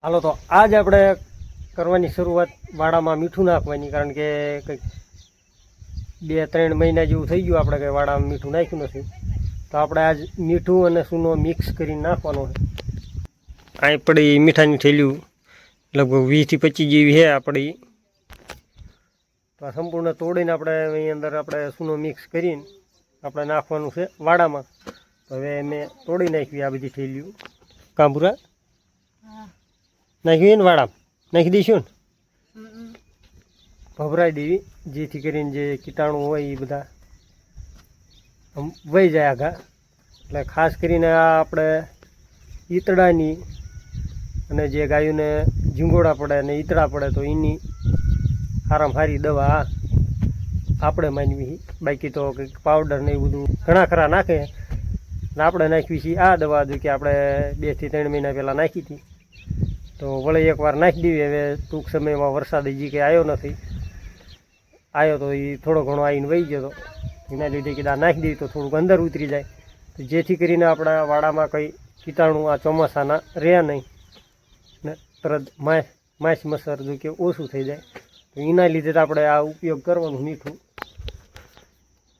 હાલો તો આજ આપણે કરવાની શરૂઆત વાડામાં મીઠું નાખવાની, કારણ કે કંઈક 2-3 મહિના જેવું થઈ ગયું આપણે કંઈ વાડામાં મીઠું નાખ્યું નથી. તો આપણે આજ મીઠું અને સૂનો મિક્સ કરીને નાખવાનો છે. અહીં પડી મીઠાની થેલીઓ લગભગ 20-25 જેવી છે આપણી. તો આ સંપૂર્ણ તોડીને આપણે એની અંદર આપણે સૂનો મિક્સ કરીને આપણે નાખવાનું છે વાડામાં. તો હવે મેં તોડી નાખી આ બધી થેલીઓ. કાંબુરા નાખી ને વાડામાં નાખી દઈશું ને, ભભરાઈ દેવી, જેથી કરીને જે કીટાણુ હોય એ બધા વહી જાય આઘા. એટલે ખાસ કરીને આ આપણે ઈતળાની અને જે ગાયોને ઝીંગોડા પડે અને ઈતળા પડે તો એની સારામાં સારી દવા આપણે માનવી. બાકી તો કંઈક પાવડર ને એવું બધું ઘણા ખરા નાખે ને આપણે નાખવી છીએ આ દવા જો કે આપણે 2 થી 3 મહિના પહેલાં નાખી હતી. તો વળી એકવાર નાખી દેવી. હવે ટૂંક સમયમાં વરસાદ હજી કંઈ આવ્યો નથી, આવ્યો તો એ થોડો ઘણો આવીને વહી ગયો. એના લીધે કીધા નાખી દેવી તો થોડુંક અંદર ઉતરી જાય, તો જેથી કરીને આપણા વાડામાં કંઈ કીટાણુ આ ચોમાસાના રહે નહીં ને તરત માસ મસર જો કે ઓછું થઈ જાય. તો એના લીધે તો આપણે આ ઉપયોગ કરવાનું મીઠું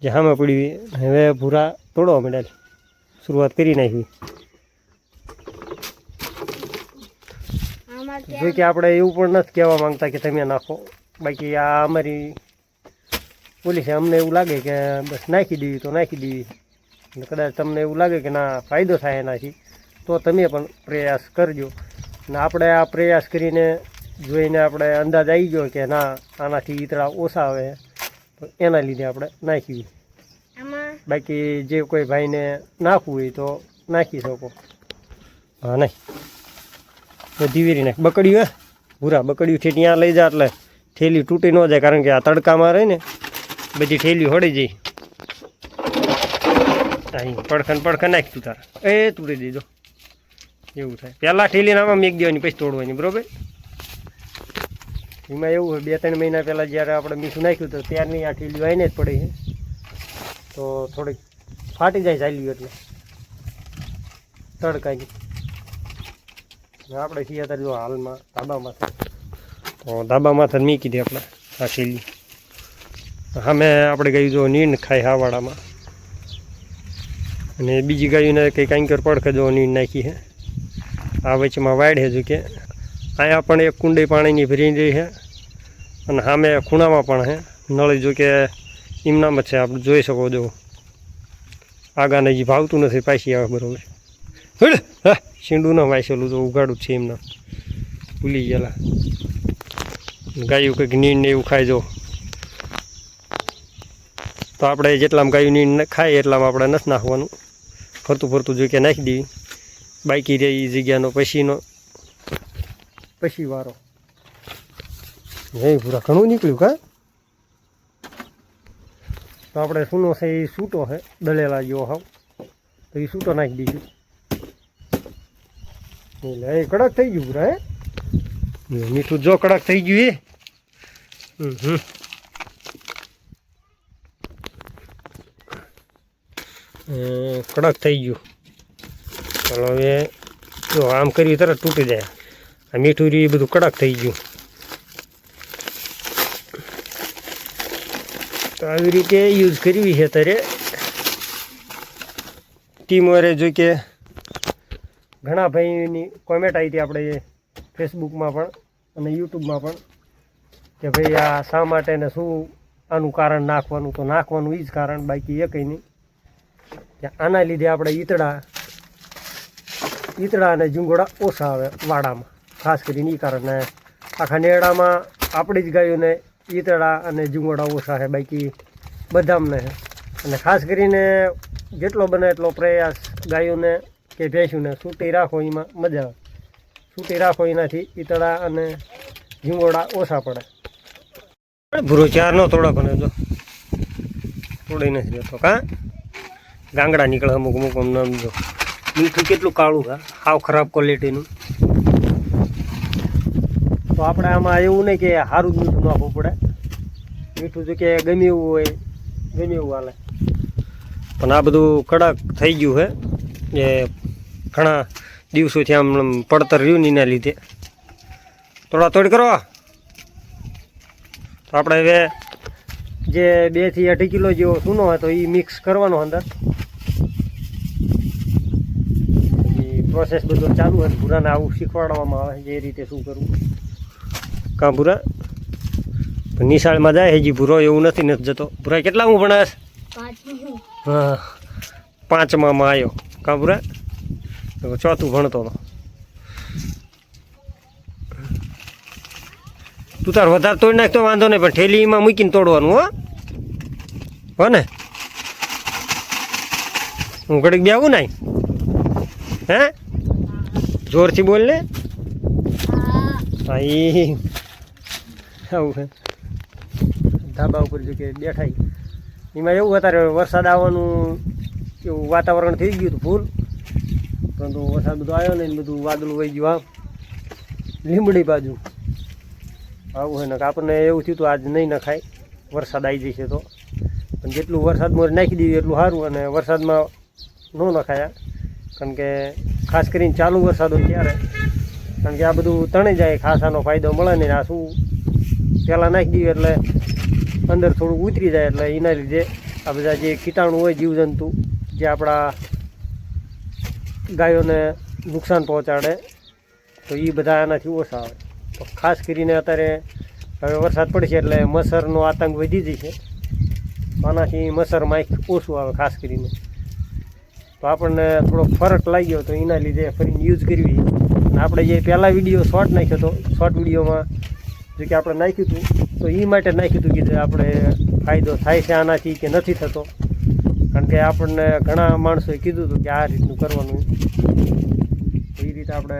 જે સામે પડ્યું. હવે ભૂરા તોડવા માંડ્યા, શરૂઆત કરી નાખી. જો કે આપણે એવું પણ નથી કહેવા માંગતા કે તમે નાખો, બાકી આ અમારી પોલી છે. અમને એવું લાગે કે બસ નાખી દેવી તો નાખી દેવી, અને કદાચ તમને એવું લાગે કે ના ફાયદો થાય એનાથી તો તમે પણ પ્રયાસ કરજો. અને આપણે આ પ્રયાસ કરીને જોઈને આપણે અંદાજ આવી ગયો કે ના આનાથી ઈતળા ઓછા આવે તો એના લીધે આપણે નાખી. બાકી જે કોઈ ભાઈને નાખવું હોય તો નાખી શકો. હા નહીં ધીવેરી નાખ. બકડ્યું હે ભૂરા બકડ્યું છે ત્યાં લઈ જા એટલે થેલી તૂટી ન જાય, કારણ કે આ તડકામાં રહે ને બધી થેલી હળી જાય. અહીં પડખન નાખ તું તારા, એ તૂટી દીધો એવું થાય. પહેલાં થેલીને આમાં મેક દેવાની પછી તોડવાની, બરાબર. એમાં એવું હોય 2-3 મહિના પહેલાં જ્યારે આપણે મીઠું નાખ્યું તો ત્યારની આ થેલીઓ આવીને જ પડી છે, તો થોડીક ફાટી જાય ચાલ્યું એટલે તડકાની. આપણે છીએ અત્યારે જો હાલમાં ધાબામાં, તો ધાબામાં તો મીકી દે આપણે આ થેલી. સામે આપણે ગાયું જો નીંદ ખાય હાવાડામાં, અને બીજી ગાયોને કંઈ કાંકર પડખે જો નીંદ નાખી છે. આ વચમાં વાડ છે જો કે અહીંયા પણ એક કુંડી પાણીની ભરી રહી છે, અને સામે ખૂણામાં પણ છે નળી. જો કે એમનામ જ છે, આપણે જોઈ શકો જો આગાને હજી ભાવતું નથી, પાછી આવે બરાબર. હા શીંડું ના વાંચેલું તો ઉગાડું છે એમના, ભૂલી ગયેલા. ગાયું કંઈક નીંદ ને એવું ખાય જો, તો આપણે જેટલામાં ગાયું નીંદ ખાય એટલામાં આપણે નથી નાખવાનું. ફરતું ફરતું જો કે નાખી દેવી. બાકી રહે એ જગ્યાનો પછી વારો. હે પૂરા ઘણું નીકળ્યું કા. તો આપણે સૂનો છે એ સૂટો છે દળેલા જેવો હાવ, તો એ સૂટો નાખી દઈશું. એટલે એ કડક થઈ ગયું પૂરા. હે મીઠું જો કડક થઈ ગયું કડક થઈ ગયું. ચાલો હવે જો આમ કરી તરત તૂટી જાય. આ મીઠું એ બધું કડક થઈ ગયું. તો આવી રીતે યુઝ કરવી છે ત્યારે ટીમવારે. જો કે ઘણા ભાઈની કોમેન્ટ આવી હતી આપણે ફેસબુકમાં પણ અને યુટ્યુબમાં પણ કે ભાઈ આ શા માટે ને શું આનું કારણ નાખવાનું. તો નાખવાનું એ જ કારણ, બાકી એ કંઈ નહીં. કે આના લીધે આપણે ઈતળા અને ઝીંગોડા ઓછા આવે વાડામાં, ખાસ કરીને એ કારણે. આખા નેરડામાં આપણી જ ગાયોને ઈતળા અને ઝીંગોડા ઓછા છે, બાકી બધામને છે. અને ખાસ કરીને જેટલો બને એટલો પ્રયાસ ગાયોને કે ભેંસુને સૂટી રાખો, એમાં મજા આવે. સૂટી રાખો એનાથી ઈતળા અને ઝીંગોડા ઓછા પડે. ભૂરો ચાર ન તોડા પણ જો તોડી નથી દેતો કાં ગાંગડા નીકળે અમુક અમને. જો મીઠું કેટલું કાળું હા, સાવ ખરાબ ક્વોલિટીનું. તો આપણે આમાં એવું નહીં કે સારું જ મીઠું નાખવું પડે. મીઠું જો કે ગમે એવું હોય ગમે એવું હાલે. પણ આ બધું કડક થઈ ગયું છે એ ઘણા દિવસોથી આમ પડતર રહ્યું ને એના લીધે. તોડાતોડ કરો. તો આપણે હવે જે 2 થી 2.5 કિલો જેવો સૂનો હોય તો એ મિક્સ કરવાનો અંદર. પ્રોસેસ બધો ચાલુ હોય. ભૂરાને આવું શીખવાડવામાં આવે જે રીતે શું કરવું. કાં ભૂરા નિશાળમાં જાય હજી ભૂરો એવું નથી જતો. ભૂરા કેટલા હું ભણાશ? હા 5માં આવ્યો. કાં ભૂરા 4થું ભણતો હતો. તું તાર વધારે તોડી નાખતો વાંધો નહીં, પણ ઠેલીમાં મૂકીને તોડવાનું હો ને. હું ઘડીક બે આવું નહીં હે? જોરથી બોલ ને. હા આવું છે. ધાબા ઉપર જો કે બેઠાય એમાં એવું અત્યારે વરસાદ આવવાનું એવું વાતાવરણ થઈ ગયું હતું ફૂલ, પરંતુ વરસાદ બધો આવ્યો ને બધું વાદળું વહી ગયું. લીંબડી બાજુ આવું હોય ને આપણને એવું થયું હતું આજ નહીં નખાય, વરસાદ આવી જશે તો. પણ જેટલું વરસાદમાં નાખી દીધું એટલું સારું. અને વરસાદમાં ન નખાયા, કારણ કે ખાસ કરીને ચાલુ વરસાદ હોય ત્યારે, કારણ કે આ બધું તણાઈ જાય, ખાસાનો ફાયદો મળે નહીં. આ શું પહેલાં નાખી દઈએ એટલે અંદર થોડુંક ઉતરી જાય, એટલે એના લીધે આ બધા જે કીટાણુ હોય જીવજંતુ જે આપણા ગાયોને નુકસાન પહોંચાડે તો એ બધા આનાથી ઓછા આવે. તો ખાસ કરીને અત્યારે હવે વરસાદ પડશે એટલે મચ્છરનો આતંક વધી જશે. આનાથી મચ્છર માખ ઓછું આવે ખાસ કરીને. તો આપણને થોડો ફરક લાગ્યો તો એના લીધે ફરીને યુઝ કરવી. અને આપણે જે પહેલાં વિડીયો શોર્ટ નાખ્યો હતો, શોર્ટ વિડીયોમાં જો કે આપણે નાખ્યું હતું તો એ માટે નાખ્યું હતું કે આપણે ફાયદો થાય છે આનાથી કે નથી થતો. કારણ કે આપણને ઘણા માણસોએ કીધું હતું કે આ રીતનું કરવાનું. એ રીતે આપણે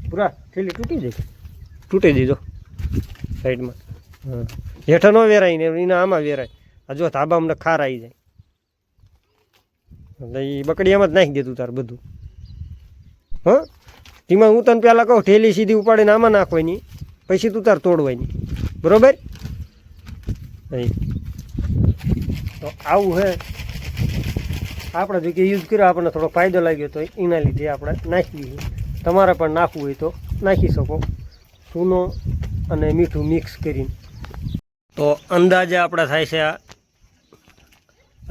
પૂરા થેલી તૂટી દીધો સાઈડમાં. હા હેઠળ ન વેરાય ને એના આમાં વેરાય. આ જો ધાબા અમને ખાર આવી જાય એટલે એ બકડીયામાં જ નાખી દેતું તાર બધું. હા એમાં હું તને પહેલાં કહું ઠેલી સીધી ઉપાડીને આમાં નાખવાની, પછી તું તાર તોડવાની, બરાબર? તો આવું હે. આપણે જો કે યુઝ કર્યો આપણને થોડો ફાયદો લાગ્યો તો એના લીધે આપણે નાખી દઈએ. તમારે પણ નાખવું હોય તો નાખી શકો, સૂનો અને મીઠું મિક્સ કરીને. તો અંદાજે આપણે થાય છે આ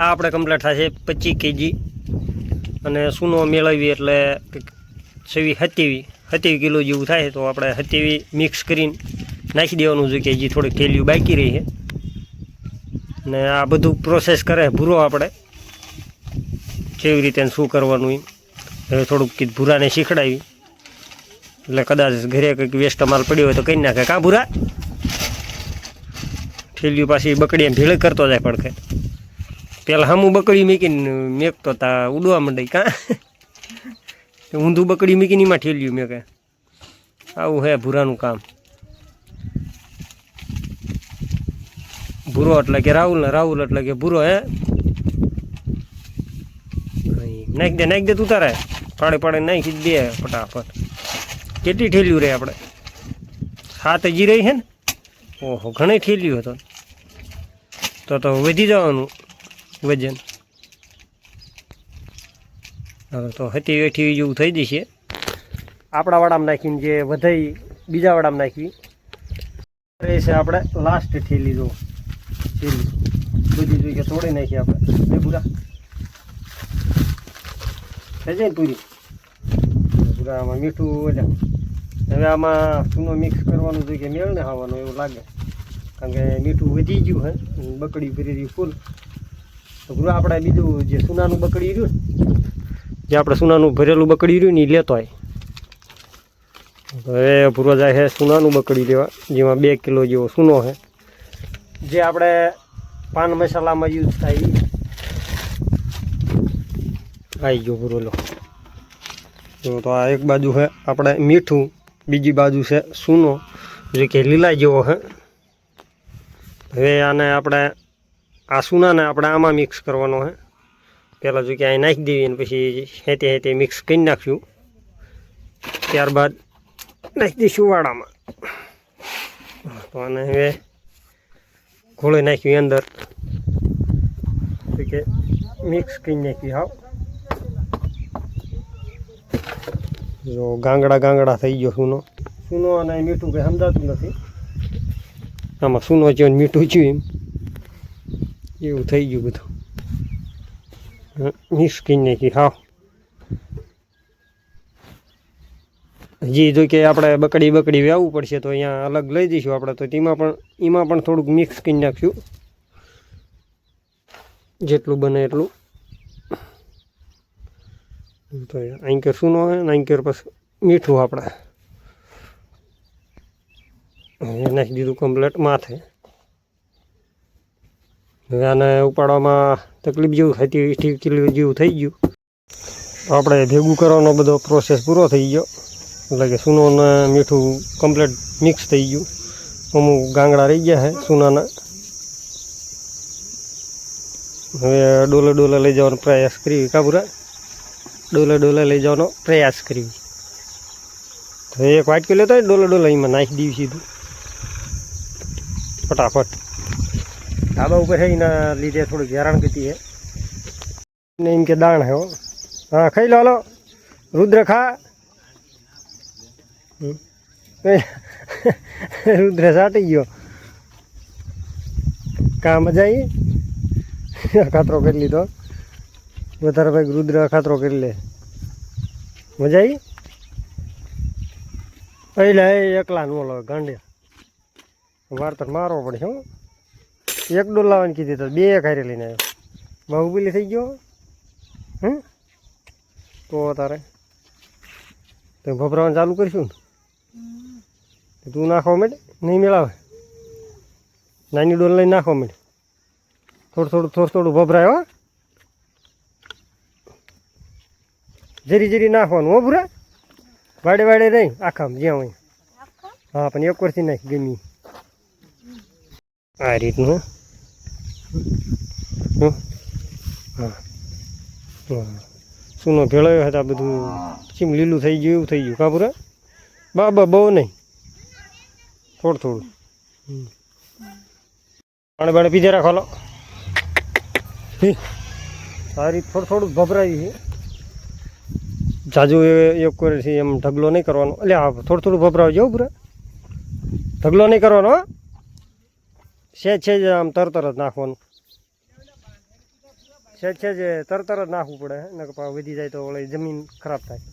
આપણે કમ્પ્લીટ થાય છે 25 kg. અને સૂનો મેળવીએ એટલે 27 કિલો જેવું થાય. તો આપણે 27 મિક્સ કરીને નાખી દેવાનું છે કે હજી થોડીક થેલીઓ બાકી રહી છે. ને આ બધું પ્રોસેસ કરે ભૂરો આપણે કેવી રીતે શું કરવાનું એમ હવે થોડુંક ભૂરાને શીખડાવી. એટલે કદાચ ઘરે કંઈક વેસ્ટ માલ પડ્યો હોય તો કંઈ નાખે. કાં ભૂરા થેલીઓ પાછી બકડી ભેળ કરતો જાય પડખે. પહેલાં હામું બકડી મૂકીને મેકતો તા ઉડવા માંડે. કાં ઊંધું બકડી મૂકીને એમાં ઠેલ્યું મેકે. આવું હે ભૂરાનું કામ. ભૂરો એટલે કે રાહુલ ને રાહુલ એટલે કે ભૂરો. હે નાખી દે તું તારે પાડે નાખી દે ફટાફટ. કેટલી ઠેલ્યું રહે આપણે? 7 હજી રહી છે ને. ઓહો ઘણી ઠેલ્યું હતો તો વધી જવાનું વજન. હવે તો 27 જેવું થઈ જશે. આપણા વાડામાં નાખીને જે વધાઈ બીજા વાડામાં નાખવી એ છે આપણે લાસ્ટ ઠેલી. જો ઠેલી બધી જોઈ કે તોડી નાખી આપણે એ પૂરા થઈ જાય ને પૂરી. પૂરા આમાં મીઠું એટલે હવે આમાં સૂનો મિક્સ કરવાનું જોઈએ કે મેળ ને ખાવાનું એવું લાગે, કારણ કે મીઠું વધી ગયું હે. બકડી ભરી રહ્યું ફૂલ. તો પૂરા આપણે બીજું જે સૂનાનું બકડી રહ્યું જે આપણે સૂનાનું ભરેલું બકડી રહ્યું ને એ લેતો હોય. હવે પૂરો જાય છે સૂનાનું બકડી લેવા, જેમાં 2 કિલો જેવો સૂનો છે જે આપણે પાન મસાલામાં યુઝ થાય. આવી ગયો પૂરો લો. તો આ એક બાજુ છે આપણે મીઠું, બીજી બાજુ છે સૂનો જે કે લીલા જેવો છે. હવે આને આપણે આ સૂનાને આપણે આમાં મિક્સ કરવાનો છે. પહેલાં જો કે અહીં નાખી દેવી અને પછી હેતે મિક્સ કરી નાખ્યું. ત્યારબાદ નાખી દઈશું વાડામાં. તો આને હવે ઘોળે નાખ્યું અંદર કે મિક્સ કરી નાખ્યું. હાવ જો ગાંગડા થઈ ગયો સૂનો. સૂનો અને મીઠું કંઈ સમજાતું નથી. આમાં સૂનો છે અને મીઠું છે એમ એવું થઈ ગયું બધું. મિક્સ કરી નાખી હાવ. હજી જો કે આપણે બકડી વ્યાવવું પડશે તો અહીંયા અલગ લઈ દઈશું આપણે, તો એમાં પણ થોડુંક મિક્સ કરી નાખશું જેટલું બને એટલું. તો આંકર સૂનો હોય ને આંકર પછી મીઠું આપણે નાખી દીધું કમ્પ્લેટ માથે. હવે આને ઉપાડવામાં તકલીફ જેવું થતી 80 કિલો જેવું થઈ ગયું. આપણે ભેગું કરવાનો બધો પ્રોસેસ પૂરો થઈ ગયો, એટલે કે સૂનો ને મીઠું કમ્પ્લેટ મિક્સ થઈ ગયું. અમુક ગાંગડા રહી ગયા છે સૂનાના. હવે ડોલે લઈ જવાનો પ્રયાસ કરી કાબુરા, ડોલે લઈ જવાનો પ્રયાસ કરી. તો એક વાટકી લેતો હોય ડોલે એમાં નાખી દીધી સીધું ફટાફટ. ધાબા ઉપર છે એના લીધે થોડીક હેરાન કરતી છે ને એમ કે દાણ હે. હા ખાઈ લો, હાલો રુદ્ર ખા. રુદ્ર સાટી ગયો. કા મજા આવી? અખાતરો કરી લીધો વધારે ભાઈ. રુદ્ર અખાતરો કરી લે. મજા આવી? એટલે એકલા નો લો ગાંડે વાર્તા મારવો પડશે. હું એક ડોલ લાવવાની કીધી તો 2 ખાઈ લઈને આવ્યો. બાહુબલી થઈ ગયો. તો તારે તો ભભરાવાનું ચાલુ કરીશું ને. તું નાખવા માંડ, નહીં મેળાવે. નાની ડોલ લઈને નાખવા માંડ. થોડું ભભરાય. હો જરી નાખવાનું. હો ભૂરા વાડે નહીં આખામાં જ્યાં હોય. હા પણ એક વર્ષથી નાખી ગમી આ રીતનું. હા સૂનો ભેળાયો હતા બધું ચીમ લીલું થઈ ગયું એવું થઈ ગયું. કાપુરા બાબા બહુ નહીં, થોડું પાણી પીધે રાખો. લો સારી થોડું ભભરાવી છે. જાજુ એક કરે છે એમ ઢગલો નહીં કરવાનો. એટલે હા થોડું ભભરાવજો પૂરા. ઢગલો નહીં કરવાનો. સેજ જ આમ તરત જ નાખવાનું. સેજ તરત જ નાખવું પડે ને, વધી જાય તો ઓલી જમીન ખરાબ થાય.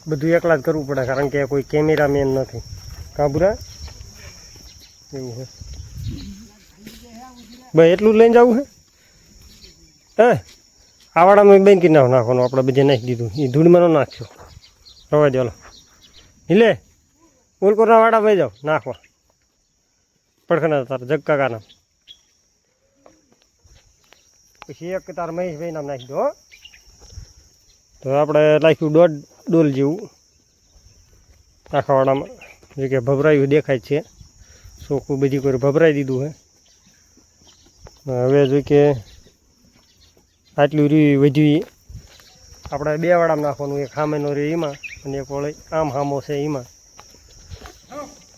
બધું એકલા જ કરવું પડે કારણ કે કોઈ કેમેરામેન નથી. કાબુરા એવું છે ભાઈ. એટલું જ લઈને જવું છે. હે આ વાડામાં બેન કી નાખવાનું. આપણે બધે નાખી દીધું. એ ધૂળમાં ન નાખશો. રવા દો. લે ઉલકોરના વાડા ભાઈ જાઓ નાખવા. પડખના તારા જગકાકાના. પછી એક તારા મહેશભાઈ નામ નાખી દો. તો આપણે નાખ્યું 1.5 ડોલ જેવું આખા વાડામાં. જે કે ભભરાયું દેખાય છે. ચોખ્ખું બધી કોઈ ભભરાઈ દીધું છે. હવે જો કે આટલું રહ્યું વધી આપણે 2 વાડામાં નાખવાનું. એક સામેનો રહ્યો એમાં અને એક વળી આમ સામો છે એમાં.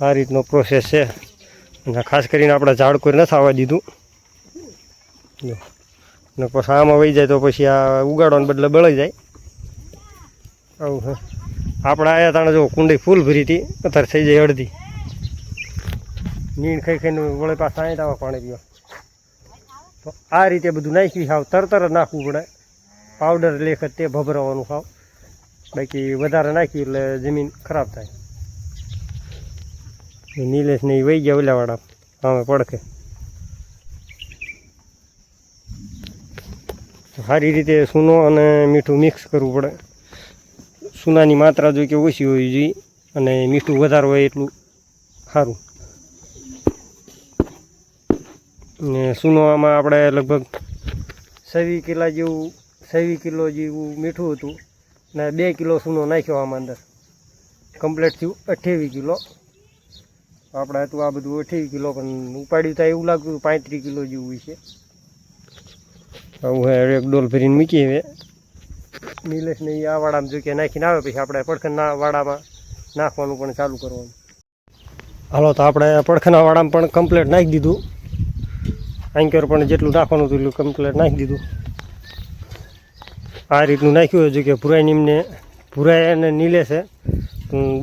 આ રીતનો પ્રોસેસ છે. અને ખાસ કરીને આપણે ઝાડ કોઈ નથી આવવા દીધું. ને પછી આમાં વહી જાય તો પછી આ ઉગાડવાને બદલે બળી જાય. આવું છે. આપણે આવ્યા તાણે જો કુંડી ફૂલ ભરી હતી, અત્યારે થઈ જાય અડધી. નીણ ખાઈને વળે પાછા અહીં આવા પાણી પીવા. તો આ રીતે બધું નાખી સાવ તરત જ નાખવું પડે. પાવડર લેખ તે ભભરાવાનું સાવ. બાકી વધારે નાખ્યું એટલે જમીન ખરાબ થાય. નીલેશ ને વહી ગયા ઓલાવાળા આમે પડખે. સારી રીતે સૂનો અને મીઠું મિક્સ કરવું પડે. સૂનાની માત્રા જો કે ઓછી હોવી જોઈએ અને મીઠું વધારે હોય એટલું સારું. ને સૂનો આમાં આપણે લગભગ 26 કિલો જેવું મીઠું હતું ને 2 કિલો સૂનો નાખ્યો આમાં અંદર. કમ્પ્લીટ થયું 28 કિલો. આપણે હતું આ બધું 28 કિલો, પણ ઉપાડ્યું થાય એવું લાગતું 35 કિલો જેવું છે. આવું હે. એક ડોલ ભરીને મૂકીએ. હવે નીલેશને આ વાડામાં જો કે નાખીને આવે પછી આપણે પડખરના વાડામાં નાખવાનું પણ ચાલુ કરવાનું. હાલો તો આપણે પડખાના વાળામાં પણ કમ્પ્લેટ નાખી દીધું. એન્કર પણ જેટલું નાખવાનું હતું એટલું કમ્પ્લેટ નાખી દીધું. આ રીતનું નાખ્યું હોય કે ભૂરાઈ નીમને ભૂરાઈ અને નીલે છે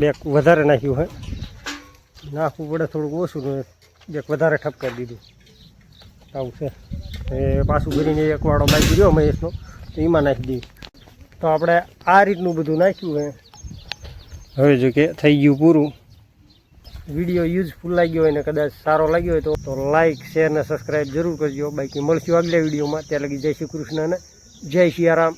બે વધારે નાખ્યું હોય. નાખવું પડે થોડુંક ઓછું બે વધારે ઠપકારી દીધું. આવું છે એ પાછું ભરીને એક વાળો બાકી રહ્યો મહેશનો તો એમાં નાખી દઈએ. તો આપણે આ રીતનું બધું નાખ્યું હોય. હવે જો કે થઈ ગયું પૂરું. વિડીયો યુઝફુલ લાગ્યો હોય ને કદાચ સારો લાગ્યો હોય તો લાઇક શેર ને સબસ્ક્રાઈબ જરૂર કરજો. બાકી મળશું આગલા વિડીયોમાં. ત્યાં લગી જય શ્રી કૃષ્ણ અને જય સિયારામ.